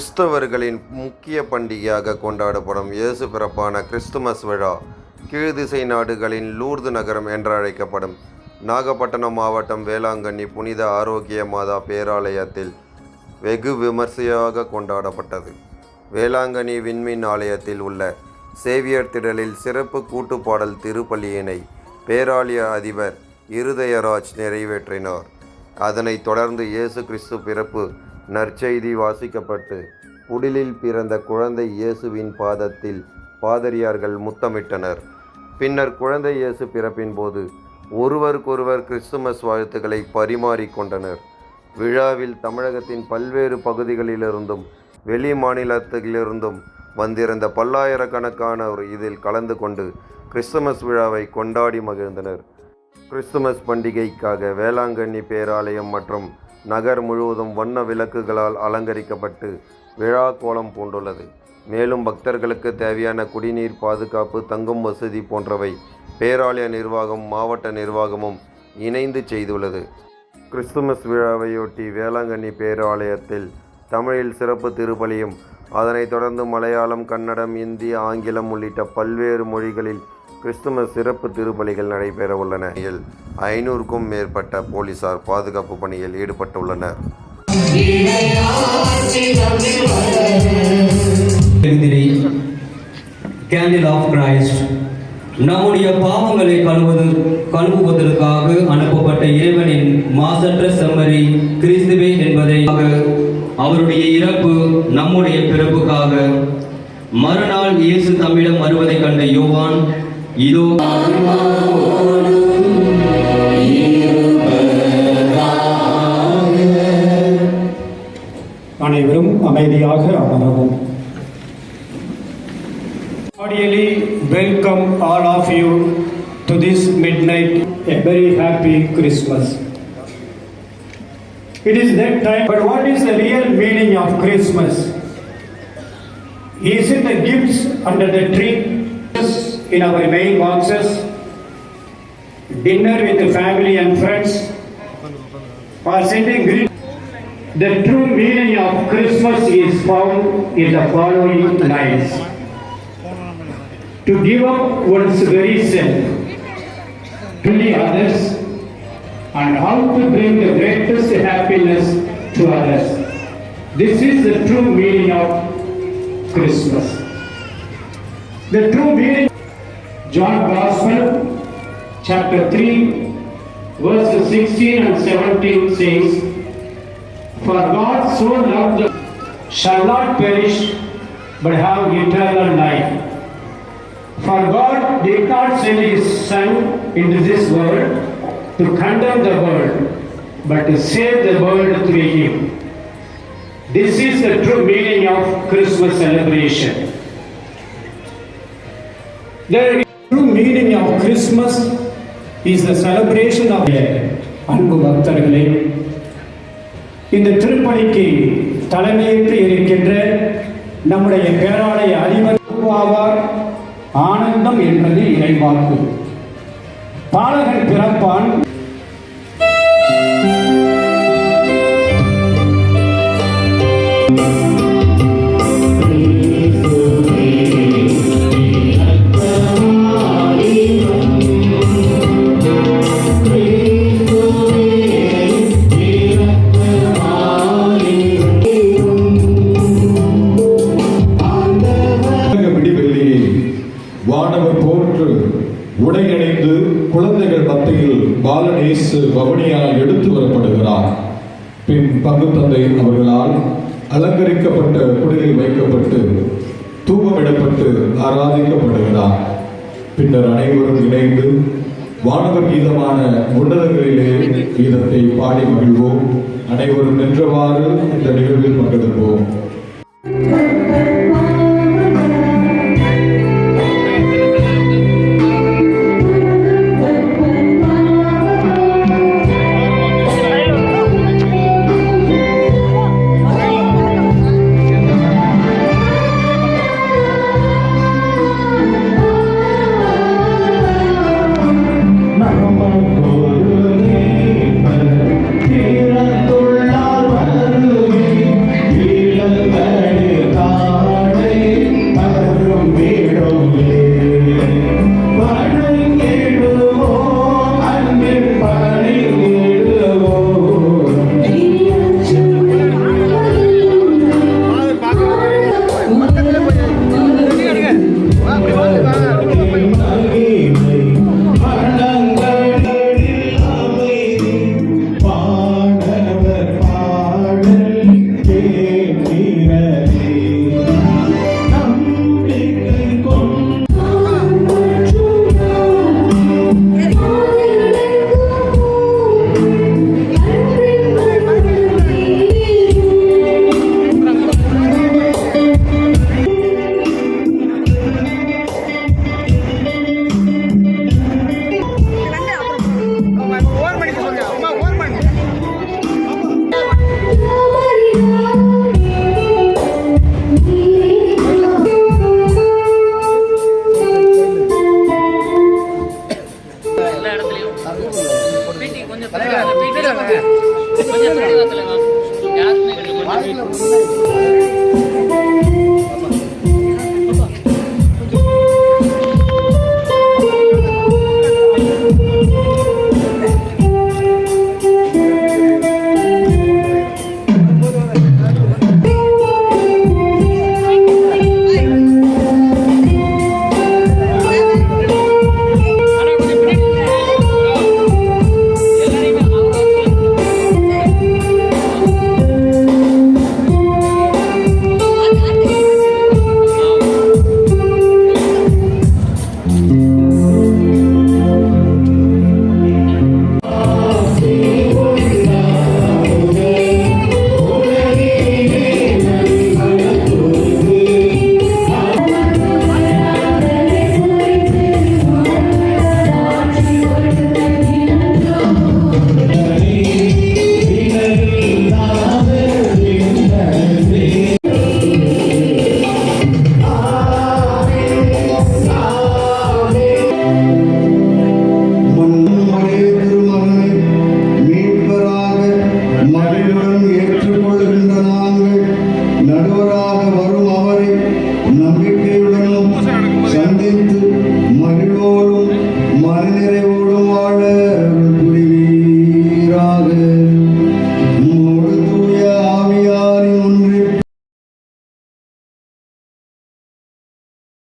கிறிஸ்தவர்களின் முக்கிய பண்டிகையாக கொண்டாடப்படும் இயேசு பிறப்பான கிறிஸ்துமஸ் விழா கீழ்திசை நாடுகளின் லூர்து நகரம் என்றழைக்கப்படும் நாகப்பட்டினம் மாவட்டம் வேளாங்கண்ணி புனித ஆரோக்கிய மாதா பேராலயத்தில் வெகு விமர்சையாக கொண்டாடப்பட்டது. வேளாங்கண்ணி விண்மீன் ஆலயத்தில் உள்ள சேவியர் திடலில் சிறப்பு கூட்டுப்பாடல் திருப்பலியினை பேராலய அதிபர் இருதயராஜ் நிறைவேற்றினார். அதனைத் தொடர்ந்து இயேசு கிறிஸ்து பிறப்பு நற்செய்தி வாசிக்கப்பட்டு குடிலில் பிறந்த குழந்தை இயேசுவின் பாதத்தில் பாதிரியார்கள் முத்தமிட்டனர். பின்னர் குழந்தை இயேசு பிறப்பின் போது ஒருவருக்கொருவர் கிறிஸ்துமஸ் வாழ்த்துக்களை பரிமாறிக்கொண்டனர். விழாவில் தமிழகத்தின் பல்வேறு பகுதிகளிலிருந்தும் வெளி மாநிலத்திலிருந்தும் வந்திருந்த பல்லாயிரக்கணக்கானோர் இதில் கலந்து கொண்டு கிறிஸ்துமஸ் விழாவை கொண்டாடி மகிழ்ந்தனர். கிறிஸ்துமஸ் பண்டிகைக்காக வேளாங்கண்ணி பேராலயம் மற்றும் நகர் முழுவதும் வண்ண விளக்குகளால் அலங்கரிக்கப்பட்டு விழா கோலம் பூண்டுள்ளது. மேலும் பக்தர்களுக்கு தேவையான குடிநீர், பாதுகாப்பு, தங்கும் வசதி போன்றவை பேராலய நிர்வாகம் மாவட்ட நிர்வாகமும் இணைந்து செய்துள்ளது. கிறிஸ்துமஸ் விழாவையொட்டி வேளாங்கண்ணி பேராலயத்தில் தமிழில் சிறப்பு திருப்பலியும் அதனைத் தொடர்ந்து மலையாளம், கன்னடம், இந்தி, ஆங்கிலம் உள்ளிட்ட பல்வேறு மொழிகளில் கிறிஸ்துமஸ் சிறப்பு திருப்பலிகள் நடைபெற உள்ளன. 500க்கும் மேற்பட்ட போலீசார் பாதுகாப்பு பணியில் ஈடுபட்டுள்ளனர். நம்முடைய பாவங்களை கழுவுவதற்காக அனுப்பப்பட்ட இறைவனின் மாசற்ற செம்மறி கிறிஸ்துவே என்பதை அவருடைய இறப்பு நம்முடைய பிறப்புக்காக. மறுநாள் இயேசு தம்மிடம் வருவதை கண்ட யோவான், இதோ அனைவரும் அமைதியாக அமரவும். Cordially welcome all of you to this midnight. A very happy Christmas. It is that time, but what is the real meaning of Christmas? Is it the gifts under the tree, in our main boxes, dinner with the family and friends, or sending greetings? The true meaning of Christmas is found in the following lines: to give up one's very self to the others, and how to bring the greatest happiness to others. This is the true meaning of Christmas. The true meaning, John Gospel chapter 3 verses 16 and 17 says, "For God so loved the shall not perish but have eternal life. For God did not send his Son into this world to condemn the world, but to save the world through him." This is the true meaning of Christmas celebration. The true meaning of Christmas is the celebration of அன்பு பக்தர்களே, இந்த திருப்பலிக்கு தலைமையேற்று இருக்கின்ற நம்முடைய பேராலய அதிபர் ஆவார். ஆனந்தம் என்பது இறைவாக்கு. பாலகன் பிறப்பான். வானவர் போன்று உடையணிந்து குழந்தைகள் மத்தியில் பாலனேசு பவனியால் எடுத்து வரப்படுகிறார். பின் பங்குத்தந்தை அவர்களால் அலங்கரிக்கப்பட்ட குடிலில் வைக்கப்பட்டு தூபமிடப்பட்டு ஆராதிக்கப்படுகிறார். பின்னர் அனைவரும் இணைந்து வானவர் கீதமான உன்னதங்களிலே கீதத்தை பாடி மகிழ்வோம். அனைவரும் நின்றவாறு இந்த நிகழ்வில் பங்கெடுப்போம்.